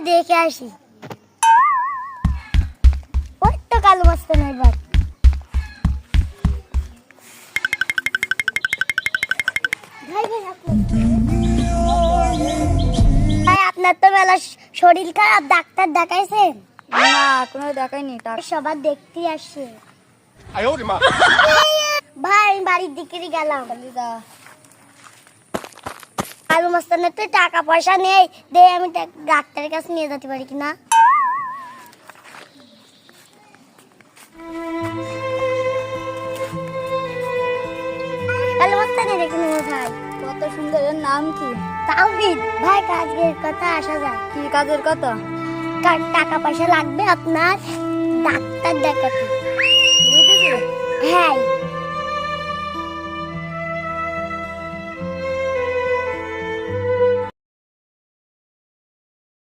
দেখে আসি। ওই তো কালু মাস্তান এবার। ভাই আপনার তো মেলা শরীর খারাপ, ডাক্তার দেখাইছেন? না কোনো দেখাইনি। সবার দেখতে আসছে। ভাই আমি বাড়ির দিকে গেলাম। কালু মাস্তানের তো টাকা পয়সা নেই, দে আমি ডাক্তারের কাছে নিয়ে যেতে পারি কিনা। কালু মাস্তানের এখানে ভাই। কত সুন্দর, এর নাম কি? তাওহিদ। ভাই কাজের কথা আসা যায়। কি কাজের কথা? টাকা পয়সা লাগবে আপনার, ডাক্তার দেখাতে। তুই দিবি? হ্যাঁ।